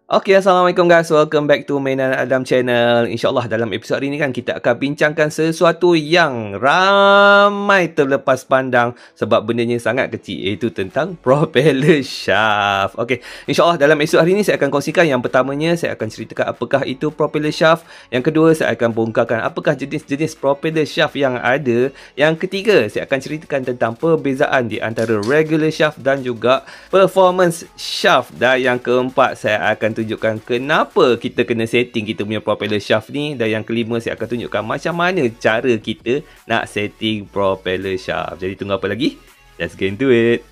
Okay, Assalamualaikum guys. Welcome back to Mainan Adam Channel. InsyaAllah dalam episod hari ni kan kita akan bincangkan sesuatu yang ramai terlepas pandang sebab bendanya sangat kecil, iaitu tentang propeller shaft. Okay, InsyaAllah dalam episod hari ni saya akan kongsikan yang pertamanya, saya akan ceritakan apakah itu propeller shaft. Yang kedua, saya akan bongkarkan apakah jenis-jenis propeller shaft yang ada. Yang ketiga, saya akan ceritakan tentang perbezaan di antara regular shaft dan juga performance shaft. Dan yang keempat, saya akan tunjukkan kenapa kita kena setting kita punya propeller shaft ni. Dan yang kelima, saya akan tunjukkan macam mana cara kita nak setting propeller shaft. Jadi tunggu apa lagi? Let's get into it.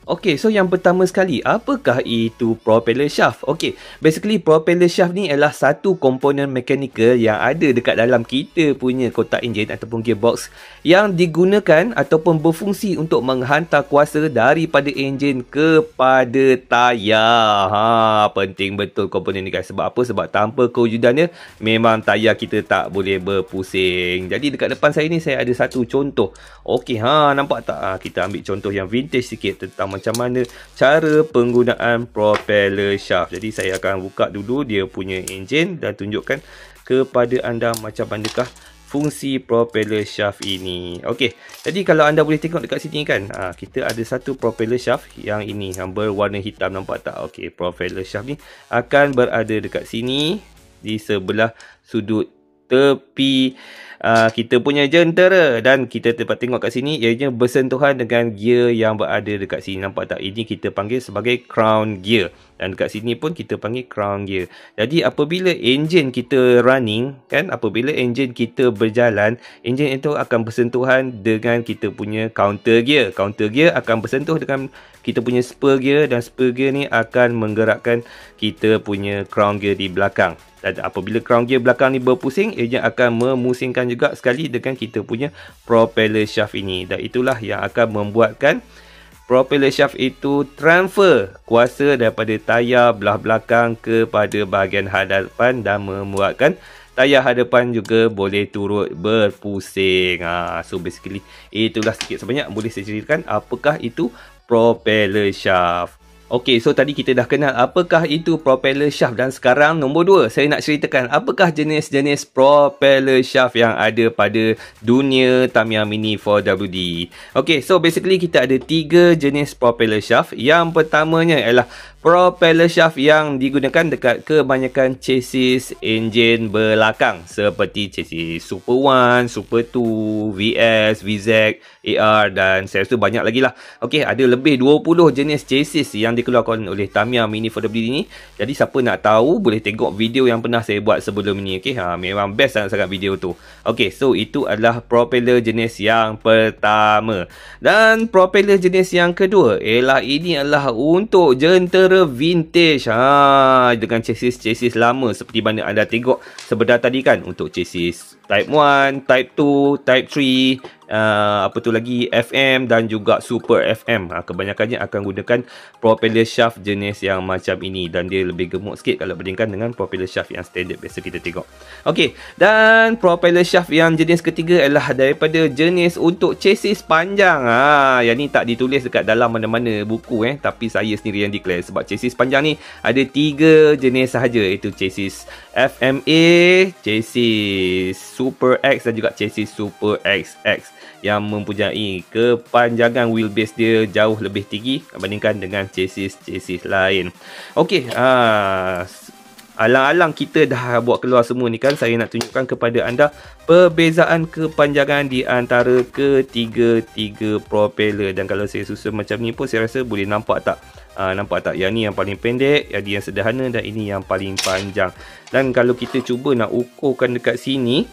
Okay, so yang pertama sekali, apakah itu propeller shaft? Okay, basically propeller shaft ni adalah satu komponen mechanical yang ada dekat dalam kita punya kotak enjin ataupun gearbox yang digunakan ataupun berfungsi untuk menghantar kuasa daripada enjin kepada tayar. Penting betul komponen ni guys. Sebab apa? Sebab tanpa kewujudannya, memang tayar kita tak boleh berpusing. Jadi dekat depan saya ni, saya ada satu contoh. Okay, nampak tak? Kita ambil contoh yang vintage sikit tentang macam mana cara penggunaan propeller shaft. Jadi saya akan buka dulu dia punya enjin dan tunjukkan kepada anda macam manakah fungsi propeller shaft ini. Okey, jadi kalau anda boleh tengok dekat sini kan, kita ada satu propeller shaft yang ini yang berwarna hitam, nampak tak? Okey, propeller shaft ni akan berada dekat sini di sebelah sudut tepi kita punya jentera, dan kita dapat tengok kat sini ianya bersentuhan dengan gear yang berada dekat sini, nampak tak? Ini kita panggil sebagai crown gear, dan dekat sini pun kita panggil crown gear. Jadi apabila enjin kita running kan, apabila enjin kita berjalan, enjin itu akan bersentuhan dengan kita punya counter gear. Counter gear akan bersentuh dengan kita punya spur gear, dan spur gear ni akan menggerakkan kita punya crown gear di belakang. Dan apabila crown gear belakang ni berpusing, ia akan memusingkan juga sekali dengan kita punya propeller shaft ini. Dan itulah yang akan membuatkan propeller shaft itu transfer kuasa daripada tayar belah belakang kepada bahagian hadapan dan membuatkan tayar hadapan juga boleh turut berpusing. So basically itulah sikit sebanyak boleh saya ceritakan apakah itu propeller shaft. Okey, so tadi kita dah kenal apakah itu propeller shaft, dan sekarang nombor 2, saya nak ceritakan apakah jenis-jenis propeller shaft yang ada pada dunia Tamiya Mini 4WD. Okey, so basically kita ada 3 jenis propeller shaft. Yang pertamanya ialah propeller shaft yang digunakan dekat kebanyakan chassis enjin belakang seperti chassis Super 1, Super 2, VS, VZ, AR, dan saya rasa banyak lagi lah. Okey, ada lebih 20 jenis chassis yang dikeluarkan oleh Tamiya Mini 4WD ni. Jadi siapa nak tahu boleh tengok video yang pernah saya buat sebelum ni. Okey, memang best sangat-sangat video tu. Okey, so itu adalah propeller jenis yang pertama. Dan propeller jenis yang kedua ialah ini adalah untuk jentera vintage, dengan chassis lama seperti mana anda tengok sebelah tadi kan, untuk chassis Type 1, Type 2, Type 3, apa tu lagi, FM dan juga Super FM. Kebanyakannya akan gunakan propeller shaft jenis yang macam ini, dan dia lebih gemuk sikit kalau bandingkan dengan propeller shaft yang standard biasa kita tengok. Okey, dan propeller shaft yang jenis ketiga adalah daripada jenis untuk chassis panjang. Yang ni tak ditulis dekat dalam mana-mana buku tapi saya sendiri yang declare, sebab chassis panjang ni ada 3 jenis sahaja, iaitu chassis FMA, chassis Super X dan juga chassis Super XX, yang mempunyai kepanjangan wheelbase dia jauh lebih tinggi bandingkan dengan chassis lain. Okey, alang-alang kita dah buat keluar semua ni kan, saya nak tunjukkan kepada anda perbezaan kepanjangan di antara ketiga-tiga propeller. Dan kalau saya susun macam ni pun saya rasa boleh nampak tak? Nampak tak? Yang ni yang paling pendek, yang ni yang sederhana, dan ini yang paling panjang. Dan kalau kita cuba nak ukurkan dekat sini,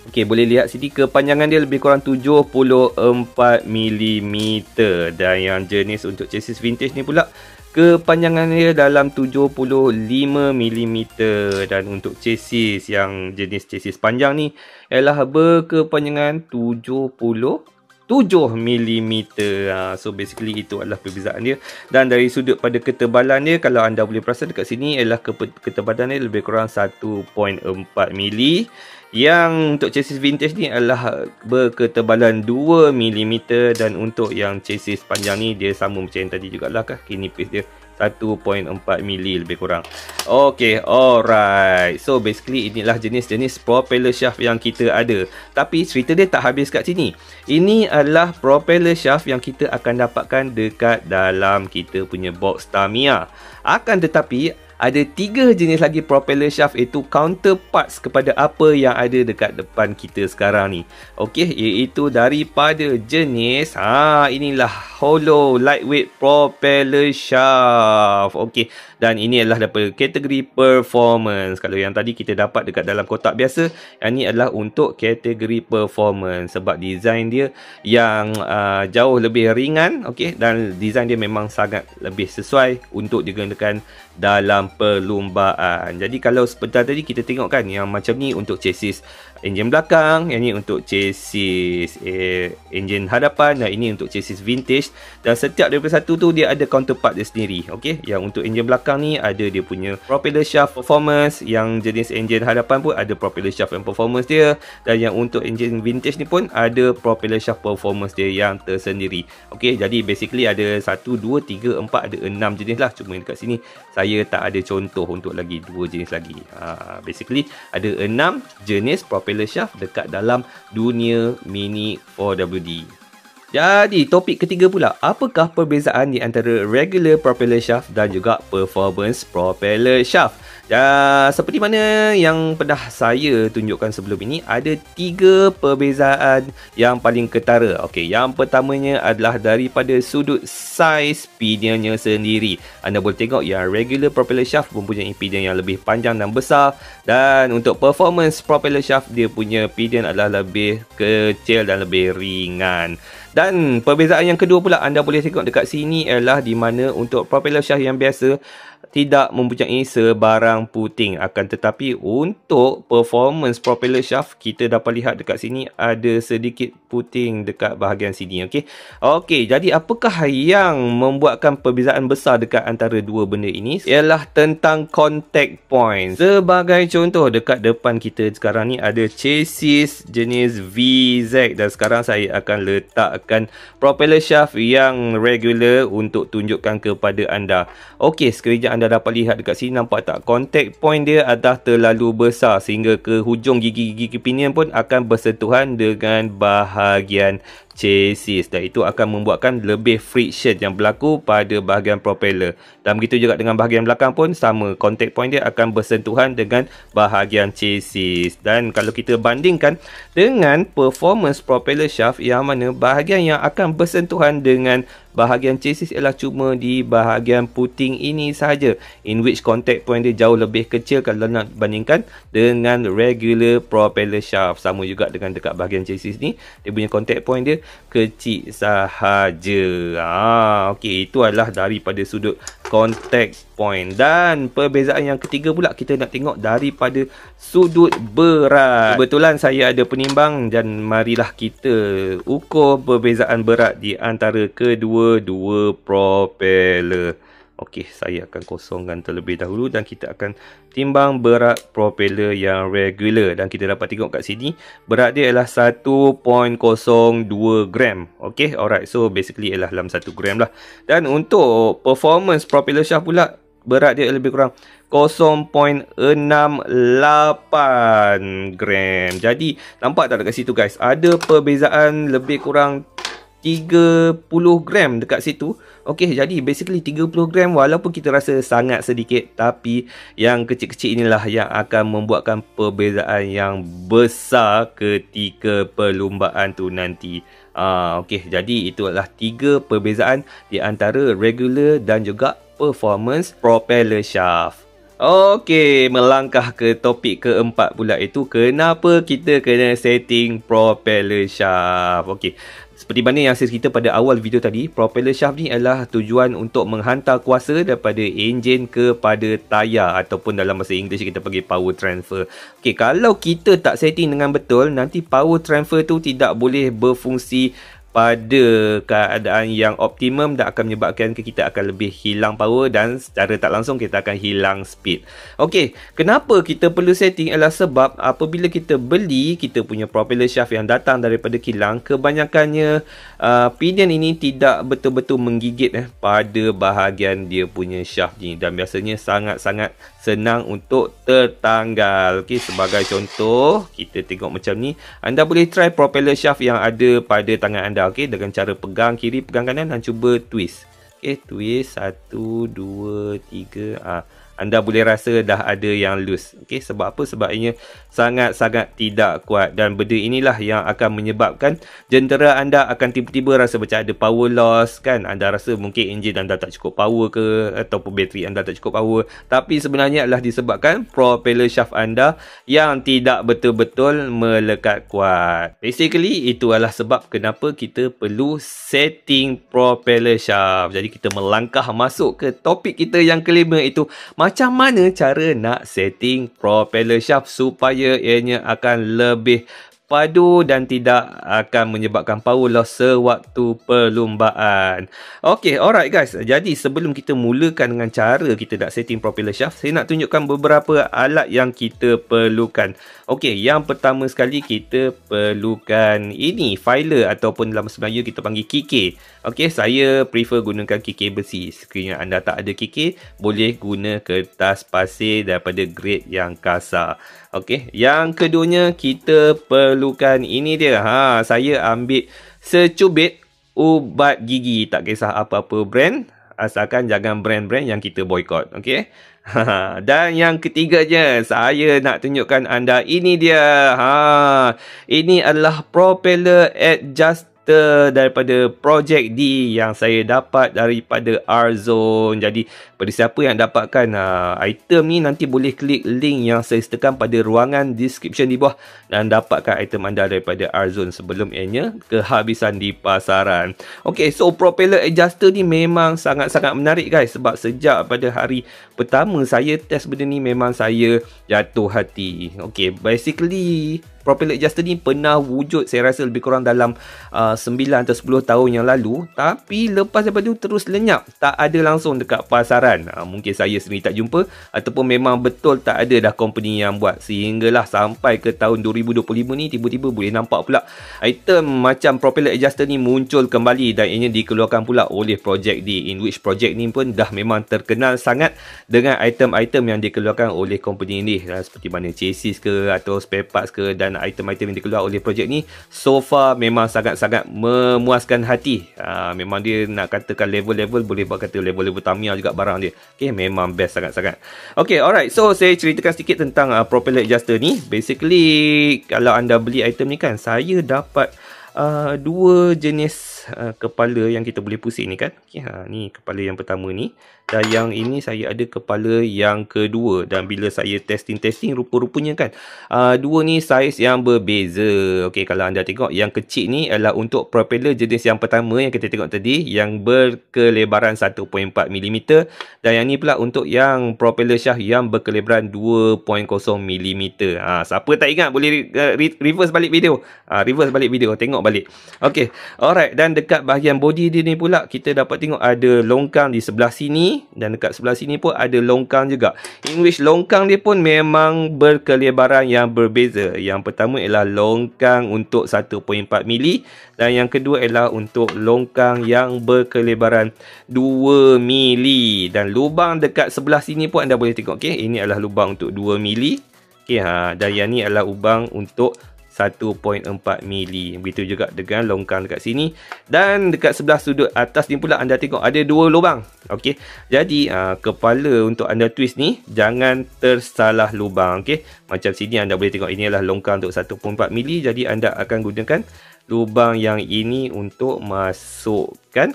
okey, boleh lihat sini kepanjangan dia lebih kurang 74 mm. Dan yang jenis untuk chassis vintage ni pula kepanjangan dia dalam 75 mm. Dan untuk chassis yang jenis chassis panjang ni ialah berkepanjangan 7 mm. So basically itu adalah perbezaan dia. Dan dari sudut pada ketebalan dia, kalau anda boleh perasan dekat sini ialah ketebalan dia lebih kurang 1.4 mm. Yang untuk chassis vintage ni adalah berketebalan 2mm, dan untuk yang chassis panjang ni dia sama macam yang tadi jugalah, kaki nipis dia 1.4mm lebih kurang. Okay, alright. So basically inilah jenis-jenis propeller shaft yang kita ada. Tapi cerita dia tak habis kat sini. Ini adalah propeller shaft yang kita akan dapatkan dekat dalam kita punya box Tamiya. Akan tetapi ada 3 jenis lagi propeller shaft, iaitu counterparts kepada apa yang ada dekat depan kita sekarang ni. Okey, iaitu daripada jenis inilah hollow lightweight propeller shaft. Okey, dan ini adalah daripada kategori performance. Kalau yang tadi kita dapat dekat dalam kotak biasa, yang ni adalah untuk kategori performance sebab design dia yang jauh lebih ringan. Okey, dan design dia memang sangat lebih sesuai untuk digunakan dalam perlumbaan. Jadi kalau sebentar tadi kita tengok kan, yang macam ni untuk chassis enjin belakang, yang ni untuk chassis enjin hadapan, dan ini untuk chassis vintage. Dan setiap daripada satu tu dia ada counterpart dia sendiri. Okey, yang untuk enjin belakang ni ada dia punya propeller shaft performance, yang jenis enjin hadapan pun ada propeller shaft and performance dia, dan yang untuk enjin vintage ni pun ada propeller shaft performance dia yang tersendiri. Okey, jadi basically ada 1, 2, 3, 4, ada 6 jenis lah. Cuma dekat sini saya tak ada contoh untuk lagi 2 jenis lagi. Basically ada 6 jenis propeller shaft dekat dalam dunia Mini 4WD. Jadi topik ketiga pula, apakah perbezaan di antara regular propeller shaft dan juga performance propeller shaft? Dan seperti mana yang pernah saya tunjukkan sebelum ini, ada 3 perbezaan yang paling ketara. Okey, yang pertamanya adalah daripada sudut saiz pidionnya sendiri. Anda boleh tengok yang regular propeller shaft mempunyai pidion yang lebih panjang dan besar, dan untuk performance propeller shaft dia punya pidion adalah lebih kecil dan lebih ringan. Dan perbezaan yang kedua pula anda boleh tengok dekat sini adalah di mana untuk propeller shaft yang biasa tidak mempunyai sebarang puting, akan tetapi untuk performance propeller shaft kita dapat lihat dekat sini ada sedikit puting dekat bahagian sini. Okey, jadi apakah yang membuatkan perbezaan besar dekat antara dua benda ini? Ialah tentang contact point. Sebagai contoh, dekat depan kita sekarang ni ada chassis jenis VZ, dan sekarang saya akan letakkan propeller shaft yang regular untuk tunjukkan kepada anda. Okey, sekejap anda dapat lihat dekat sini, nampak tak contact point dia adalah terlalu besar sehingga ke hujung gigi-gigi pinion pun akan bersentuhan dengan bahagian chassis, dan itu akan membuatkan lebih friction yang berlaku pada bahagian propeller. Dan begitu juga dengan bahagian belakang pun sama, contact point dia akan bersentuhan dengan bahagian chassis. Dan kalau kita bandingkan dengan performance propeller shaft, yang mana bahagian yang akan bersentuhan dengan bahagian chassis ialah cuma di bahagian puting ini sahaja, in which contact point dia jauh lebih kecil kalau nak bandingkan dengan regular propeller shaft. Sama juga dengan dekat bahagian chassis ni, dia punya contact point dia kecil sahaja. Okey, itu adalah daripada sudut contact point. Dan perbezaan yang ketiga pula kita nak tengok daripada sudut berat. Kebetulan saya ada penimbang, dan marilah kita ukur perbezaan berat di antara kedua-dua propeller. Okey, saya akan kosongkan terlebih dahulu dan kita akan timbang berat propeller yang regular. Dan kita dapat tengok kat sini, berat dia adalah 1.02 gram. Okey, alright. So basically ialah dalam 1 gram lah. Dan untuk performance propeller shaft pula, berat dia lebih kurang 0.68 gram. Jadi nampak tak dekat situ guys, ada perbezaan lebih kurang 30 gram dekat situ. Okey, jadi basically 30 gram walaupun kita rasa sangat sedikit, tapi yang kecil-kecil inilah yang akan membuatkan perbezaan yang besar ketika perlumbaan tu nanti. Okey, jadi itu adalah 3 perbezaan di antara regular dan juga performance propeller shaft. Okey, melangkah ke topik keempat pula, itu kenapa kita kena setting propeller shaft. Okey, seperti mana yang saya cerita pada awal video tadi, propeller shaft ni adalah tujuan untuk menghantar kuasa daripada enjin kepada tayar, ataupun dalam bahasa Inggeris kita panggil power transfer. Okey, kalau kita tak setting dengan betul, nanti power transfer tu tidak boleh berfungsi pada keadaan yang optimum dan akan menyebabkan kita akan lebih hilang power dan secara tak langsung kita akan hilang speed. Okey, kenapa kita perlu setting adalah sebab apabila kita beli kita punya propeller shaft yang datang daripada kilang, kebanyakannya pinion ini tidak betul-betul menggigit pada bahagian dia punya shaft ni dan biasanya sangat-sangat senang untuk tertanggal. Okey, sebagai contoh, kita tengok macam ni. Anda boleh try propeller shaft yang ada pada tangan anda, okey, dengan cara pegang kiri, pegang kanan dan cuba twist. Okey, twist 1 2 3. Anda boleh rasa dah ada yang loose. Okey, sebab apa? Sebab ianya sangat-sangat tidak kuat dan benda inilah yang akan menyebabkan jentera anda akan tiba-tiba rasa macam ada power loss kan. Anda rasa mungkin enjin anda tak cukup power ke ataupun bateri anda tak cukup power, tapi sebenarnya adalah disebabkan propeller shaft anda yang tidak betul-betul melekat kuat. Basically itu adalah sebab kenapa kita perlu setting propeller shaft. Jadi kita melangkah masuk ke topik kita yang kelima, itu macam mana cara nak setting propeller shaft supaya ianya akan lebih padu dan tidak akan menyebabkan power loss sewaktu perlumbaan. Okey, alright guys. Jadi sebelum kita mulakan dengan cara kita nak setting propeller shaft, saya nak tunjukkan beberapa alat yang kita perlukan. Okey, yang pertama sekali kita perlukan ini, filer ataupun dalam bahasa Melayu kita panggil kikir. Okey, saya prefer gunakan kikir besi. Sekiranya anda tak ada kikir, boleh guna kertas pasir daripada grade yang kasar. Okey, yang keduanya kita perlukan ini dia. Saya ambil secubit ubat gigi, tak kisah apa-apa brand, asalkan jangan brand-brand yang kita boycott. Okey. Dan yang ketiganya saya nak tunjukkan anda ini dia. Ini adalah propeller adjuster daripada Project D yang saya dapat daripada R-Zone. Jadi pada siapa yang dapatkan item ni, nanti boleh klik link yang saya sertakan pada ruangan description di bawah dan dapatkan item anda daripada R-Zone sebelum ianya kehabisan di pasaran. Ok, so propeller adjuster ni memang sangat-sangat menarik guys, sebab sejak pada hari pertama saya test benda ni memang saya jatuh hati. Ok, basically propeller adjuster ni pernah wujud saya rasa lebih kurang dalam 9 atau 10 tahun yang lalu, tapi lepas daripada tu terus lenyap, tak ada langsung dekat pasaran. Mungkin saya sendiri tak jumpa ataupun memang betul tak ada dah company yang buat, sehinggalah sampai ke tahun 2025 ni tiba-tiba boleh nampak pula item macam propeller adjuster ni muncul kembali dan ianya dikeluarkan pula oleh Project D, in which Project ni pun dah memang terkenal sangat dengan item-item yang dikeluarkan oleh company ni, seperti mana chassis ke atau spare parts ke, dan item-item yang dikeluarkan oleh Project ni so far memang sangat-sangat memuaskan hati. Memang dia nak katakan level-level, boleh buat kata level-level Tamiya juga barang dia. Okay, memang best sangat-sangat. Okay, alright. So, saya ceritakan sedikit tentang propeller adjuster ni. Basically, kalau anda beli item ni kan, saya dapat dua jenis kepala yang kita boleh pusing ni kan. Okay, ni kepala yang pertama ni. Dan yang ini saya ada kepala yang kedua. Dan bila saya testing rupa-rupanya kan, dua ni saiz yang berbeza. Okey, kalau anda tengok yang kecil ni adalah untuk propeller jenis yang pertama yang kita tengok tadi, yang berkelebaran 1.4 mm. Dan yang ni pula untuk yang propeller shaft yang berkelebaran 2.0 mm. Siapa tak ingat boleh reverse balik video. Tengok balik. Okey, alright. Dan dekat bahagian body dia ni pula kita dapat tengok ada longkang di sebelah sini. Dan dekat sebelah sini pun ada longkang juga, in which longkang dia pun memang berkelebaran yang berbeza. Yang pertama ialah longkang untuk 1.4 mm dan yang kedua ialah untuk longkang yang berkelebaran 2 mm. Dan lubang dekat sebelah sini pun anda boleh tengok. Okay, ini adalah lubang untuk 2 mm. Okay, dan yang ni adalah lubang untuk 1.4 mm. Begitu juga dengan longkang dekat sini. Dan dekat sebelah sudut atas ni pula anda tengok ada dua lubang. Okey. Jadi kepala untuk anda twist ni jangan tersalah lubang. Okey. Macam sini anda boleh tengok ini adalah longkang untuk 1.4 mm. Jadi anda akan gunakan lubang yang ini untuk masukkan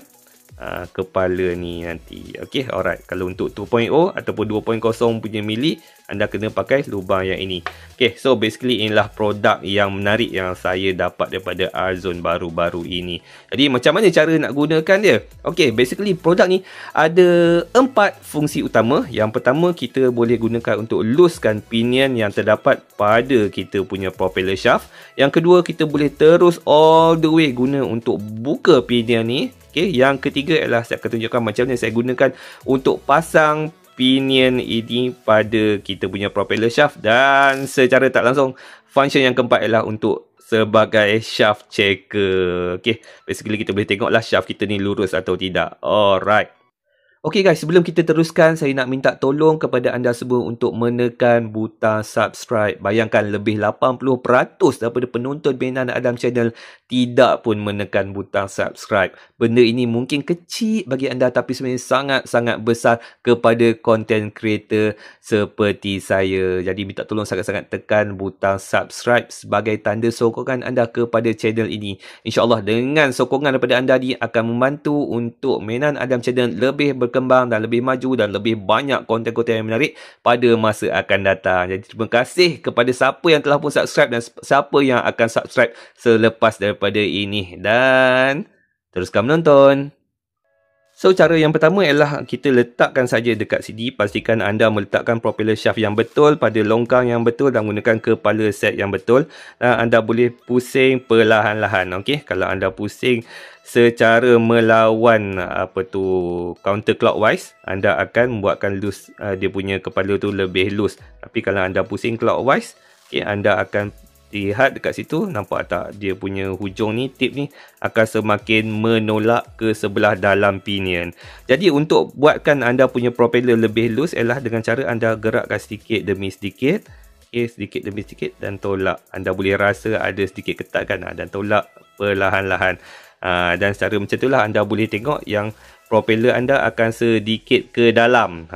kepala ni nanti. Okey, alright. Kalau untuk 2.0 ataupun 2.0 punya mili, anda kena pakai lubang yang ini. Okay, so basically inilah produk yang menarik yang saya dapat daripada Arzone baru-baru ini. Jadi macam mana cara nak gunakan dia? Okay, basically produk ni ada 4 fungsi utama. Yang pertama, kita boleh gunakan untuk loosekan pinion yang terdapat pada kita punya propeller shaft. Yang kedua, kita boleh terus all the way guna untuk buka pinion ni. Okay, yang ketiga ialah saya akan tunjukkan macam mana saya gunakan untuk pasang pinion ini pada kita punya propeller shaft, dan secara tak langsung function yang keempat ialah untuk sebagai shaft checker. Okay, basically kita boleh tengoklah shaft kita ni lurus atau tidak. Alright. Okay guys, sebelum kita teruskan, saya nak minta tolong kepada anda semua untuk menekan butang subscribe. Bayangkan lebih 80% daripada penonton Mainan Adam Channel tidak pun menekan butang subscribe. Benda ini mungkin kecil bagi anda, tapi sebenarnya sangat-sangat besar kepada content creator seperti saya. Jadi minta tolong sangat-sangat tekan butang subscribe sebagai tanda sokongan anda kepada channel ini. InsyaAllah dengan sokongan daripada anda ni akan membantu untuk Mainan Adam Channel lebih berkembang dan lebih maju dan lebih banyak konten-konten yang menarik pada masa akan datang. Jadi terima kasih kepada siapa yang telah pun subscribe dan siapa yang akan subscribe selepas daripada ini, dan teruskan menonton. So, cara yang pertama ialah kita letakkan saja dekat sini. Pastikan anda meletakkan propeller shaft yang betul pada longkang yang betul dan menggunakan kepala set yang betul. Dan anda boleh pusing perlahan-lahan. Okey, kalau anda pusing secara melawan counterclockwise, anda akan membuatkan loose dia punya kepala tu lebih loose. Tapi kalau anda pusing clockwise, okey, anda akan lihat dekat situ, nampak tak dia punya hujung ni, tip ni akan semakin menolak ke sebelah dalam pinion. Jadi untuk buatkan anda punya propeller lebih loose ialah dengan cara anda gerakkan sedikit demi sedikit. Okay, sedikit demi sedikit dan tolak. Anda boleh rasa ada sedikit ketat kan, dan tolak perlahan-lahan. Dan secara macam itulah anda boleh tengok yang propeller anda akan sedikit ke dalam.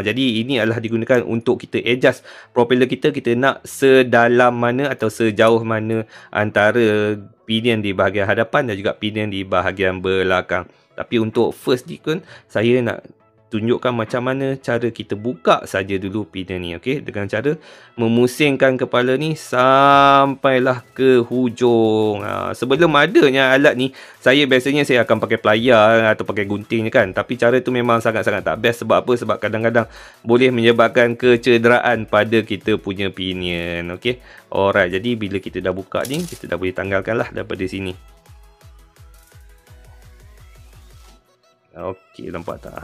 Jadi ini adalah digunakan untuk kita adjust propeller kita. Kita nak sedalam mana atau sejauh mana antara pinion di bahagian hadapan dan juga pinion di bahagian belakang. Tapi untuk first ni pun saya nak tunjukkan macam mana cara kita buka saja dulu pinion ni. Okey, dengan cara memusingkan kepala ni sampailah ke hujung. Sebelum adanya alat ni, saya biasanya akan pakai plier atau pakai gunting kan. Tapi cara tu memang sangat-sangat tak best. Sebab apa? Sebab kadang-kadang boleh menyebabkan kecederaan pada kita punya pinion. Okey, alright. Jadi bila kita dah buka ni, kita dah boleh tanggalkan lah daripada sini. Okey, nampak tak?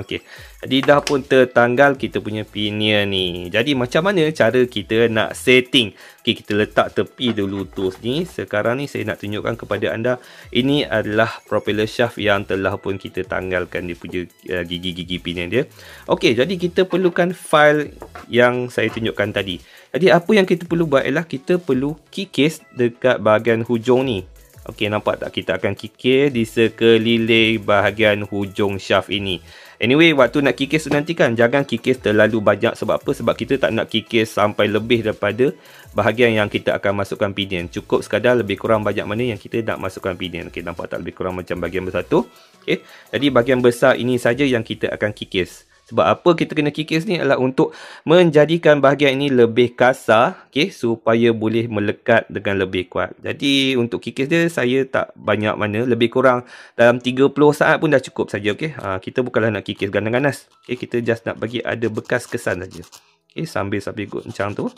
Okey. Jadi dah pun tertanggal kita punya pinion ni. Jadi macam mana cara kita nak setting? Okey, kita letak tepi dulu tools ni. Sekarang ni saya nak tunjukkan kepada anda, ini adalah propeller shaft yang telah pun kita tanggalkan dia punya gigi-gigi pinion dia. Okey, jadi kita perlukan file yang saya tunjukkan tadi. Jadi apa yang kita perlu buat ialah kita perlu kikis dekat bahagian hujung ni. Okey, nampak tak? Kita akan kikis di sekeliling bahagian hujung shaft ini. Anyway, waktu nak kikis nanti kan, jangan kikis terlalu banyak. Sebab apa? Sebab kita tak nak kikis sampai lebih daripada bahagian yang kita akan masukkan pinion. Cukup sekadar lebih kurang banyak mana yang kita nak masukkan pinion. Okey, nampak tak? Lebih kurang macam bahagian besar tu. Okey, jadi bahagian besar ini saja yang kita akan kikis. Sebab apa kita kena kikis ni adalah untuk menjadikan bahagian ini lebih kasar, okay, supaya boleh melekat dengan lebih kuat. Jadi untuk kikis dia saya tak banyak mana, lebih kurang dalam 30 saat pun dah cukup saja. Okay, kita bukanlah nak kikis ganas-ganas. Okay, kita just nak bagi ada bekas kesan saja. Okay, sambil goncang tu,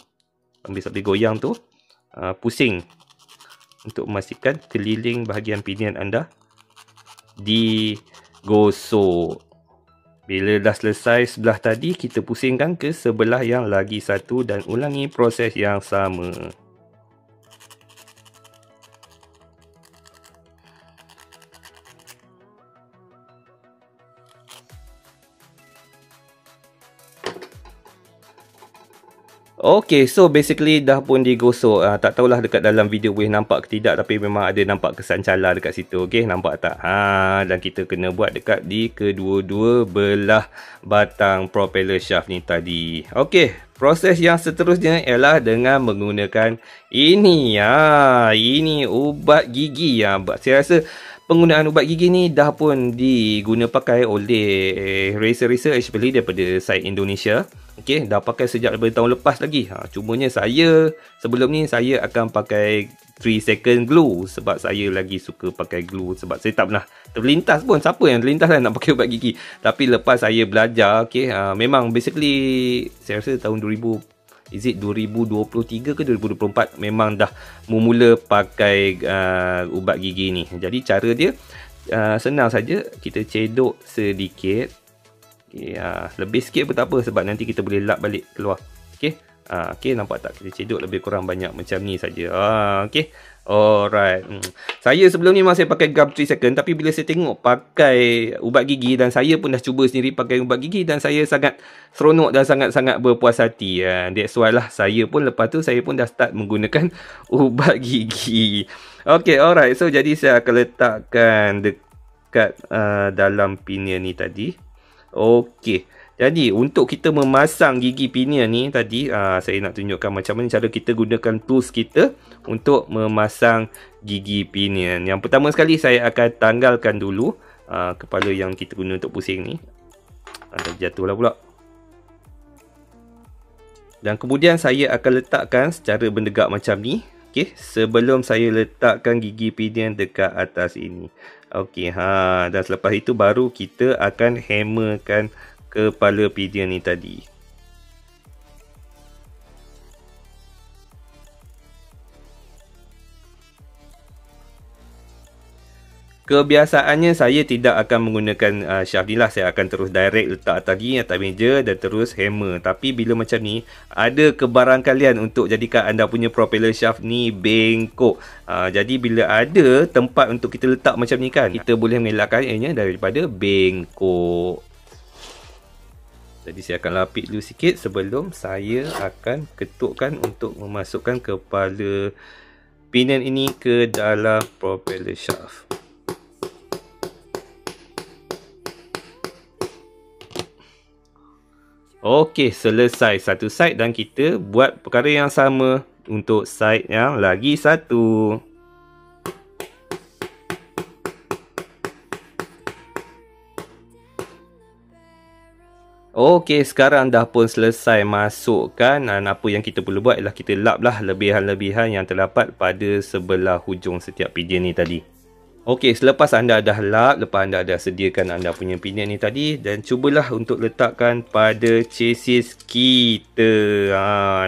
sambil goyang tu, pusing untuk memastikan keliling bahagian pinion anda digosok. Bila dah selesai sebelah tadi, kita pusingkan ke sebelah yang lagi satu dan ulangi proses yang sama. Okay, so basically dah pun digosok. Tak tahulah dekat dalam video boleh nampak ke tidak, tapi memang ada nampak kesan cala dekat situ. Okay, nampak tak? Dan kita kena buat dekat di kedua-dua belah batang propeller shaft ni tadi. Okay, proses yang seterusnya ialah dengan menggunakan ini. Ini ubat gigi. Saya rasa penggunaan ubat gigi ni dah pun diguna pakai oleh racer-racer, especially daripada side Indonesia. Okey, dah pakai sejak daripada tahun lepas lagi. Cumanya saya sebelum ni saya akan pakai 3 second glue sebab saya lagi suka pakai glue sebab saya tak pernah terlintas pun. Siapa yang terlintas kan nak pakai ubat gigi. Tapi lepas saya belajar, okey, memang basically saya rasa tahun 2023 ke 2024 memang dah memula pakai ubat gigi ni. Jadi cara dia senang saja, kita cedok sedikit. Okay, lebih sikit pun tak apa sebab nanti kita boleh lap balik keluar. Okey. Okey, nampak tak? Kita cedok lebih kurang banyak macam ni saja. Okey. Alright. Saya sebelum ni memang saya pakai gum 3 second, tapi bila saya tengok pakai ubat gigi dan saya pun dah cuba sendiri pakai ubat gigi dan saya sangat seronok dan sangat-sangat berpuas hati. That's why lah saya pun lepas tu saya pun dah start menggunakan ubat gigi. Okey, alright. So jadi saya akan letakkan dekat dalam pinion ni tadi. Okey. Jadi untuk kita memasang gigi pinion ni tadi, saya nak tunjukkan macam mana cara kita gunakan tools kita untuk memasang gigi pinion. Yang pertama sekali saya akan tanggalkan dulu kepala yang kita guna untuk pusing ni. Dah jatuhlah pula. Dan kemudian saya akan letakkan secara berdegap macam ni. Okey, sebelum saya letakkan gigi pinion dekat atas ini. Okey, dan selepas itu baru kita akan hammerkan kepala pinion ni tadi. Kebiasaannya saya tidak akan menggunakan shaft ni lah. Saya akan terus direct letak atas meja dan terus hammer. Tapi bila macam ni, ada kebarangkalian untuk jadikan anda punya propeller shaft ni bengkok. Jadi bila ada tempat untuk kita letak macam ni kan, kita boleh mengelakkan ianya daripada bengkok. Jadi saya akan lapik dulu sikit sebelum saya akan ketukkan untuk memasukkan kepala pinion ini ke dalam propeller shaft. Okey, selesai satu side dan kita buat perkara yang sama untuk side yang lagi satu. Okey, sekarang dah pun selesai masukkan. Apa yang kita perlu buat ialah kita lap lah lebihan-lebihan yang terdapat pada sebelah hujung setiap pinion ni tadi. Okey, selepas anda dah lap, lepas anda dah sediakan anda punya pinion ni tadi, dan cubalah untuk letakkan pada chassis kita.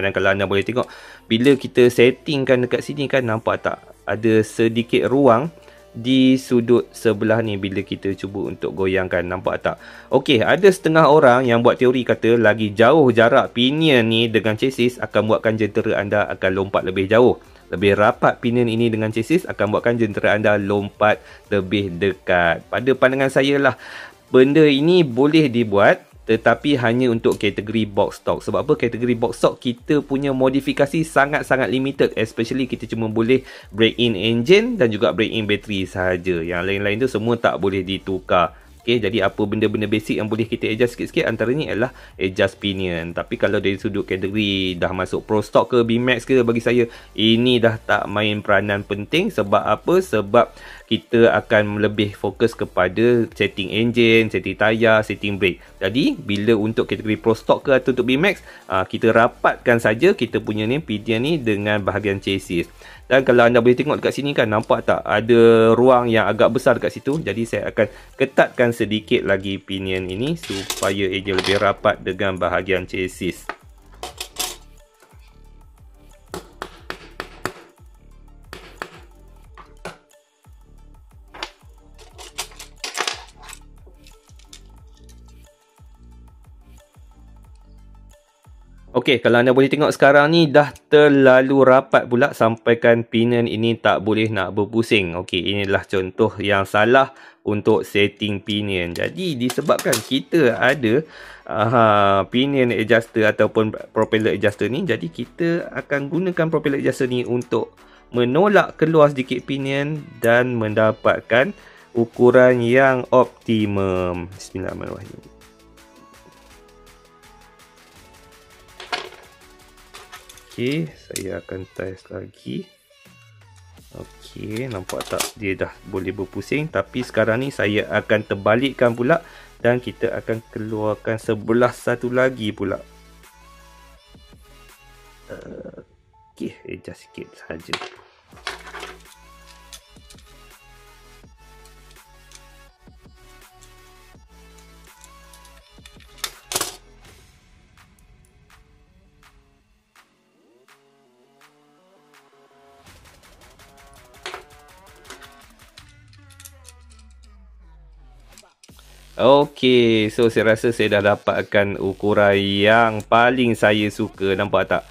Dan kalau anda boleh tengok, bila kita settingkan dekat sini kan, nampak tak? Ada sedikit ruang di sudut sebelah ni bila kita cuba untuk goyangkan. Nampak tak? Okey, ada setengah orang yang buat teori kata lagi jauh jarak pinion ni dengan chassis akan buatkan jentera anda akan lompat lebih jauh. Lebih rapat pinion ini dengan chassis akan buatkan jentera anda lompat lebih dekat. Pada pandangan saya lah, benda ini boleh dibuat tetapi hanya untuk kategori box stock. Sebab apa? Kategori box stock kita punya modifikasi sangat-sangat limited. Especially kita cuma boleh break in engine dan juga break in battery sahaja. Yang lain-lain tu semua tak boleh ditukar. Okay, jadi apa benda-benda basic yang boleh kita adjust sikit-sikit antaranya ialah adjust pinion. Tapi kalau dari sudut kategori dah masuk Pro Stock ke B-Max ke, bagi saya ini dah tak main peranan penting. Sebab apa? Sebab kita akan lebih fokus kepada setting engine, setting tayar, setting brake. Jadi bila untuk kategori Pro Stock ke atau untuk B-Max, kita rapatkan saja kita punya ni pinion ni dengan bahagian chassis. Dan kalau anda boleh tengok dekat sini kan, nampak tak ada ruang yang agak besar dekat situ. Jadi saya akan ketatkan sedikit lagi pinion ini supaya ia lebih rapat dengan bahagian chassis. Okey, kalau anda boleh tengok sekarang ni dah terlalu rapat pula sampaikan pinion ini tak boleh nak berpusing. Okey, inilah contoh yang salah untuk setting pinion. Jadi disebabkan kita ada pinion adjuster ataupun propeller adjuster ni, jadi kita akan gunakan propeller adjuster ni untuk menolak keluar sedikit pinion dan mendapatkan ukuran yang optimum. Bismillahirrahmanirrahim. Okey, saya akan test lagi. Okey, nampak tak dia dah boleh berpusing. Tapi sekarang ni saya akan terbalikkan pula dan kita akan keluarkan sebelah satu lagi pula. Okey, adjust sikit saja. Okey, so saya rasa saya dah dapatkan ukuran yang paling saya suka. Nampak tak?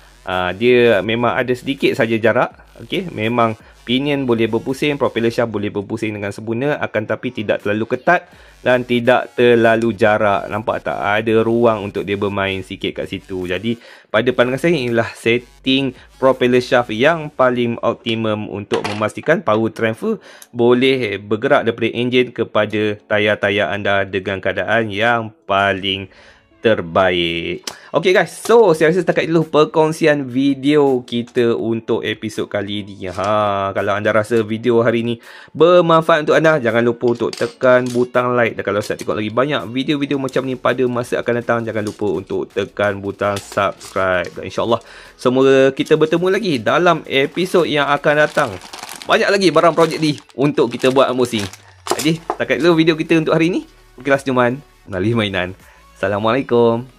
Dia memang ada sedikit saja jarak. Okey, memang pinion boleh berpusing, propeller shaft boleh berpusing dengan sempurna, akan tapi tidak terlalu ketat dan tidak terlalu jarak. Nampak tak? Ada ruang untuk dia bermain sikit kat situ. Jadi, pada pandangan saya inilah setting propeller shaft yang paling optimum untuk memastikan power transfer boleh bergerak daripada enjin kepada tayar-tayar anda dengan keadaan yang paling terbaik. Okay guys, so saya rasa setakat dulu perkongsian video kita untuk episod kali ni. Kalau anda rasa video hari ni bermanfaat untuk anda, jangan lupa untuk tekan butang like. Dan kalau saya tengok lagi banyak video-video macam ni pada masa akan datang, jangan lupa untuk tekan butang subscribe. Dan insyaAllah semoga kita bertemu lagi dalam episod yang akan datang. Banyak lagi barang projek ni untuk kita buat unboxing. Jadi setakat dulu video kita untuk hari ni. Kelas Juman melalui mainan. Assalamualaikum.